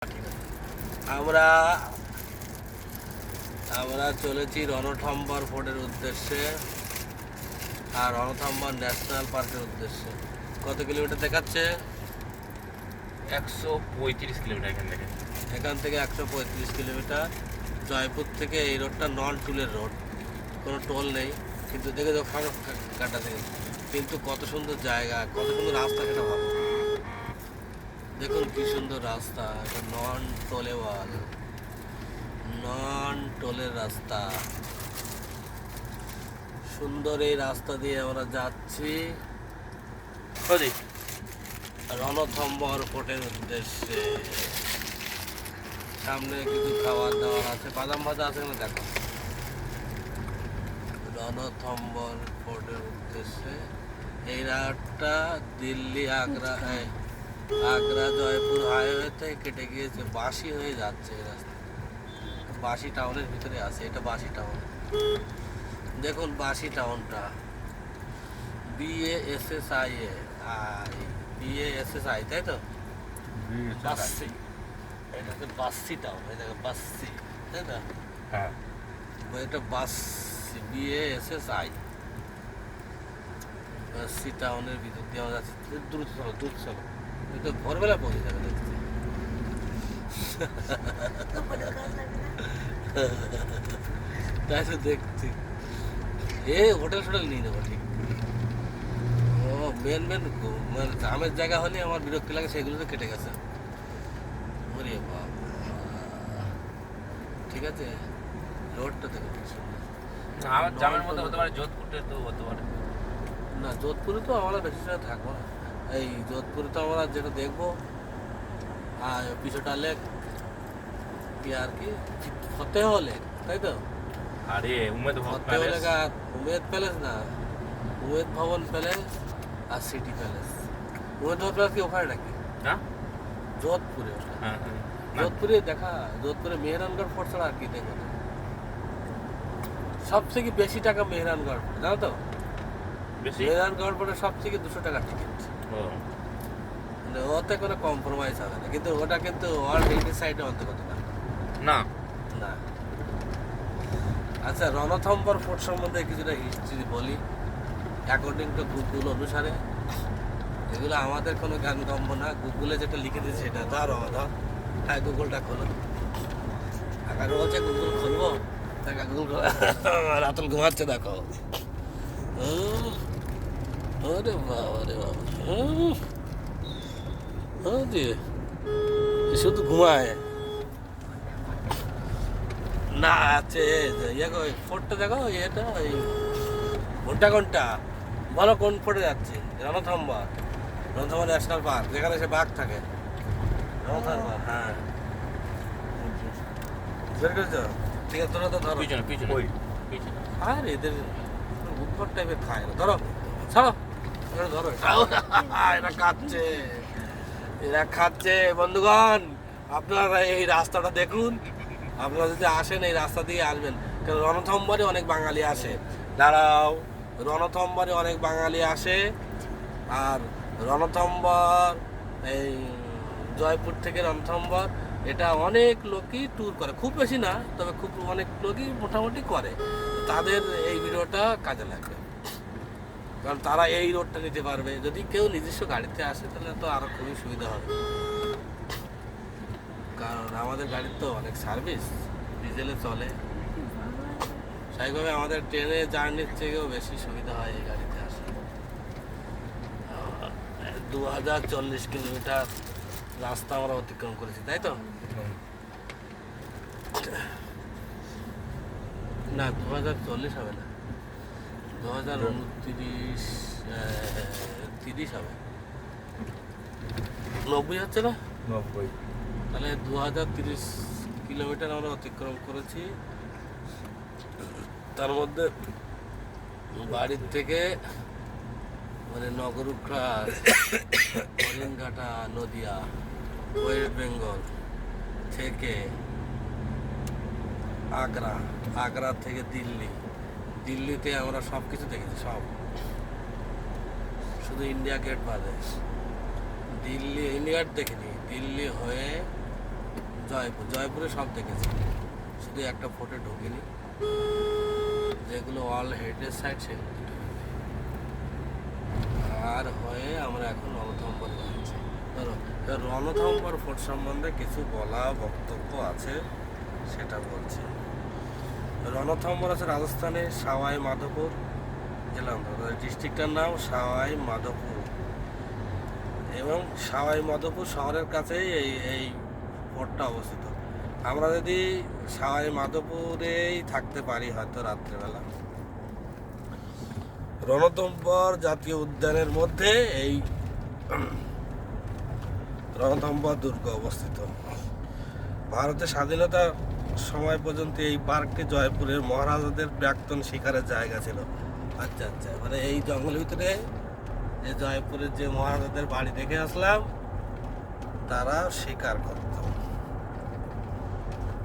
আমরা আমরা চলেছি রণথম্বর ফোর্টের উদ্দেশ্যে আর রণথম্বর ন্যাশনাল পার্কের উদ্দেশ্যে। কত কিলোমিটার দেখাচ্ছে? 135 কিলোমিটার এখান থেকে 135 কিলোমিটার। জয়পুর থেকে এই রোডটা নন টুলের রোড, কোনো টোল নেই, কিন্তু দেখে তো কাটা থেকে কিন্তু কত সুন্দর জায়গা, কত সুন্দর রাস্তা, সেটা ভাবো। দেখুন কি সুন্দর রাস্তা, এটা নন টোলেওয়াল, নন টোলের রাস্তা। সুন্দর এই রাস্তা দিয়ে আমরা যাচ্ছি রণথম্বর ফোর্টের উদ্দেশ্যে। সামনে কিছু খাবার দাবার আছে, বাদাম ভাজা আছে না, দেখো। রণথম্বর ফোর্টের উদ্দেশ্যে এই রাস্তাটা দিল্লি আগ্রা আগ্রা জয়পুর হাইওয়েতে কেটে গিয়েছে, বাসি হয়ে যাচ্ছে এই রাস্তা। বাসি টাউনের ভিতরে আছে, এটা বাসি টাউন। দেখুন বাসি টাউনটা, BASSI, তাই তো? বাসি, এটা হচ্ছে বাসি টাউন, এই দেখো বাসি, তাই না? হ্যাঁ, এটা বাসি, BASSI, বাসি টাউনের ভিতর দিয়ে আমরা যাচ্ছি। দ্রুত চলো, দ্রুত চলো, এটা ভোরবেলা পৌঁছে যাবে দেখছি। তাই তো দেখছি। হোটেল টোটেল নিয়ে নেবো, ঠিক। ও মেন আমের জায়গা হলে আমার বিরক্তি লাগে, সেগুলো তো কেটে গেছে। ওরে বাবা, ঠিক আছে, রোডটা দেখো কি সুন্দর। আমার জামের মধ্যে হতে পারে, যোধপুরে তো হতে পারে না। যোধপুরে তো আমরা বেশি সময় থাকবো না। এই যোধপুরে তো আমরা যেটা দেখবো আর পিছটা লেক কি আর কি, ফতেহ লেক, তাই তো? আরে উমেদ ফতেহ লেক আর উমেদ প্যালেস না, উমেদ ভবন প্যালেস আর সিটি প্যালেস। উমেদ ভবন প্যালেস কি ওখানে নাকি? না, যোধপুরে ওটা। হ্যাঁ যোধপুরে দেখা, যোধপুরে মেহরানগড় ফোর্ট ছাড়া আর কি দেখো না। সব থেকে বেশি টাকা মেহরানগড় ফোর্ট, জানো তো? বেশি মেহরানগড় ফোর্টে সব থেকে 200 টাকা টিকিট। মানে ওতে কোনো কম্প্রোমাইজ হবে না, কিন্তু ওটা কিন্তু ওয়ার্ল্ড হেরিটেজ সাইটে অন্তর্গত না। না না। আচ্ছা, রণথম্বর ফোর্ট সম্বন্ধে কিছুটা হিস্ট্রি বলি। অ্যাকর্ডিং টু গুগল অনুসারে, এগুলো আমাদের কোনো জ্ঞানগম্য না, গুগলে যেটা লিখে দিয়েছে সেটা। ধরো হ্যাঁ, গুগলটা খোলো। আগে বলছে গুগল খুলবো, দেখা গুগল রাতুল ঘুমাচ্ছে, দেখো। ওরে বাবা রে বাবা, শুধু ঘুমায় না। আছে ফোর্টটা দেখো, এটা কোনটা কোনটা বলো, কোন ফোর্টে যাচ্ছি? রণথম্বর, রণথম্বর ন্যাশনাল পার্ক, যেখানে সে বাঘ থাকে। রণথম্বর, হ্যাঁ, বের করেছো? ঠিক আছে, তোরা তো ধরো। পিছনে পিছনে পিছনে আর এদের উদ্ভট টাইপের খায় না, ধরো, ছাড়ো, ধরো। এরা খাচ্ছে, এরা খাচ্ছে। বন্ধুগণ, আপনারা এই রাস্তাটা দেখুন, আপনারা যদি আসেন এই রাস্তা দিয়ে আসবেন, কারণ রণথম্বরে অনেক বাঙালি আসে। দাঁড়াও, রণথম্বরে অনেক বাঙালি আসে। আর রণথম্বর, এই জয়পুর থেকে রণথম্বর, এটা অনেক লোকই ট্যুর করে, খুব বেশি না, তবে খুব অনেক লোকই মোটামুটি করে। তাদের এই ভিডিওটা কাজে লাগবে, কারণ তারা এই রোডটা নিতে পারবে। যদি কেউ নিজস্ব গাড়িতে আসে তাহলে তো আরও খুবই সুবিধা হবে, কারণ আমাদের গাড়ির তো অনেক সার্ভিস, ডিজেলে চলে। স্বাভাবিকভাবে আমাদের ট্রেনে জার্নির থেকেও বেশি সুবিধা হয় এই গাড়িতে আসলে। 2040 কিলোমিটার রাস্তা আমরা অতিক্রম করেছি, তাই তো? না, 2040 হবে না, 2029 30 হবে। 90 হচ্ছে না? 90। তাহলে 2030 কিলোমিটার আমরা অতিক্রম করেছি। তার মধ্যে বাড়ির থেকে মানে নগরুখরা, হরিণঘাটা, নদিয়া, ওয়েস্ট বেঙ্গল থেকে আগ্রা, আগ্রা থেকে দিল্লি, দিল্লিতে আমরা সব কিছু দেখেছি, সব, শুধু ইন্ডিয়া গেট বাদে। দিল্লি ইন্ডিয়া গেট দেখিনি, দিল্লি হয়ে জয়পুরে সব দেখেছি, শুধু একটা ফোর্টে ঢুকিনি, যেগুলো ওয়ার্ল্ড হেরিটেজ সাইট সেগুলো ঢুকিনি। আর হয়ে আমরা এখন রণথম্বর যাচ্ছি। ধরো এবার রণথম্বর ফোর্ট সম্বন্ধে কিছু বলা বক্তব্য আছে, সেটা বলছি। রণথম্বর আছে রাজস্থানে সাওয়াই মাধোপুর জেলা, ডিস্ট্রিক্টটার নাম সাওয়াই মাধোপুর, এবং সাওয়াই মাধোপুর শহরের কাছেই এই ফোর্টটা অবস্থিত। আমরা যদি সাওয়াই মাধোপুরেই থাকতে পারি হয়তো রাত্রেবেলা, রণথম্বর জাতীয় উদ্যানের মধ্যে এই রণথম্বর দুর্গ অবস্থিত। ভারতের স্বাধীনতার সময় পর্যন্ত এই পার্কটি জয়পুরের মহারাজাদের প্রাক্তন শিকারের জায়গা ছিল। আচ্ছা আচ্ছা, মানে এই জঙ্গলের ভিতরে যে জয়পুরের যে মহারাজাদের বাড়ি দেখে আসলাম, তারা শিকার করত,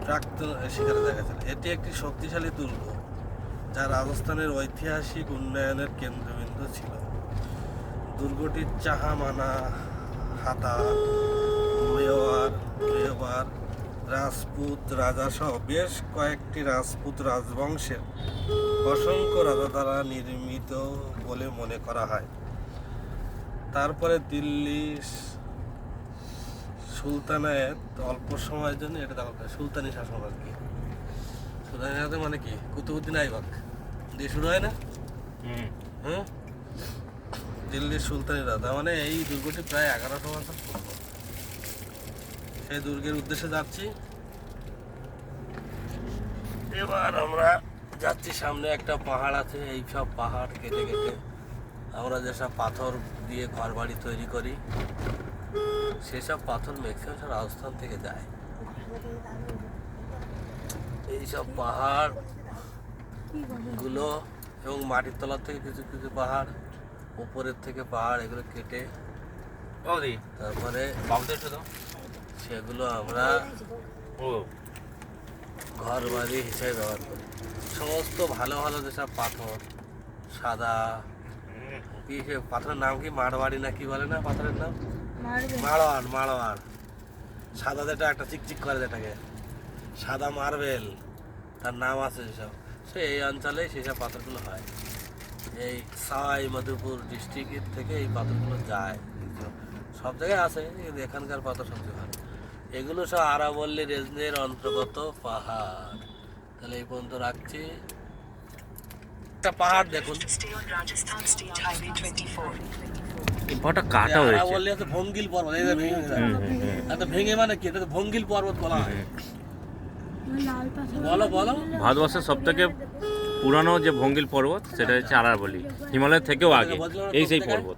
প্রাক্তন শিকারের জায়গা ছিল। এটি একটি শক্তিশালী দুর্গ যা রাজস্থানের ঐতিহাসিক উন্নয়নের কেন্দ্রবিন্দু ছিল। দুর্গটির চাহামানা, হাতা, মেওয়ার রাজপুত রাজা সহ বেশ কয়েকটি রাজপুত রাজবংশের অসংখ্য রাজা দ্বারা নির্মিত বলে মনে করা হয়। তারপরে দিল্লি সুলতানাত অল্প সময়ের জন্য এটা দখল করে। সুলতানি শাসন আর কি, সুলতানি শাসন মানে কি, কুতুবউদ্দিন আইবক দিয়ে শুরু হয় না? হুম, দিল্লির সুলতানি রাজা, মানে এই দুর্গটি প্রায় 1100 বছর পূর্ব। সেই দুর্গের উদ্দেশ্যে যাচ্ছি। এবার আমরা যাচ্ছি, সামনে একটা পাহাড় আছে, এই সব পাহাড় কেটে কেটে আমরা যেসব পাথর দিয়ে ঘর বাড়ি তৈরি করি, সেসব পাথর ম্যাক্সিমাম সব রাজস্থান থেকে যায়। এইসব পাহাড় গুলো এবং মাটির তলার থেকে কিছু কিছু পাহাড়, উপরের থেকে পাহাড়, এগুলো কেটে তারপরে সেগুলো আমরা ঘর বাড়ি হিসেবে ব্যবহার করি। সমস্ত ভালো ভালো যেসব পাথর, সাদা কি সে পাথরের নাম কি, মারবাড়ি না কি বলে না পাথরের নাম, মারওয়ার, সাদা যেটা একটা চিকচিক করে যেটাকে সাদা মার্বেল, তার নাম আছে যেসব, সে এই অঞ্চলে সেসব পাথরগুলো হয়। এই সাওয়াই মাধোপুর ডিস্ট্রিক্টের থেকে এই পাথরগুলো যায়, সব জায়গায় আছে, কিন্তু এখানকার পাথর সবচেয়ে ভালো। এগুলো সব আরাবল্লী রেঞ্জের অন্তর্গত পাহাড়। তাহলে এই পর্যন্ত রাখছি। একটা পাহাড় দেখুন, পাহাড়টা কাটা হয়েছে। আরাবল্লী আছে ভঙ্গিল পর্বত, এই যে ভেঙে গেছে, ভেঙে মানে কি, এটা তো ভঙ্গিল পর্বত বলা হয়। বলো বলো, ভারতবর্ষের সব থেকে পুরানো যে ভঙ্গিল পর্বত সেটা হচ্ছে আরাবল্লী, হিমালয়ের থেকেও আগে এই সেই পর্বত।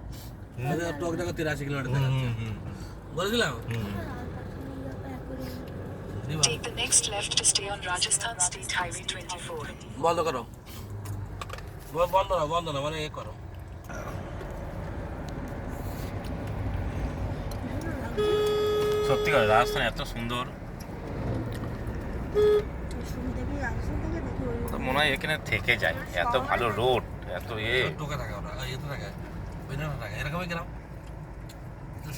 টক জায়গা 83 কিলোমিটার দেখাচ্ছে, বলেছিলাম। Take the next left to stay on Rajasthan State Highway 24. বন্ধ করো, বন্ধ না মানে এ করো। সত্যি করে রাজস্থান এত সুন্দর, মনে হয় এখানে থেকে যায়, এত ভালো রোড, এত টোকে থাকে, ওরা এতে থাকে, বেনানা থাকে, এরকমই গেলাম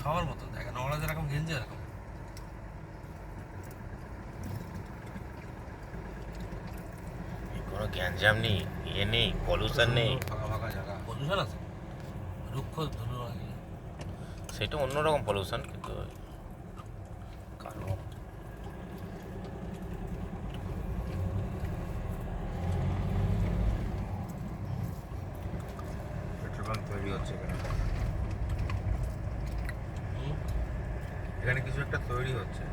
সবার মতন থাকে না, ওরা যেরকম ঘেঞ্জে এরকম। কোনো গ্যাঞ্জাম নেই, নেই, পলিউশন নেই, ফাঁকা ফাঁকা জায়গা, পলিউশন আছে, রুক্ষ ধরুন, সেটা অন্যরকম পলিউশন, কিন্তু কারণ পেট্রোল পাম্প তৈরি হচ্ছে এখানে কিছু একটা তৈরি হচ্ছে।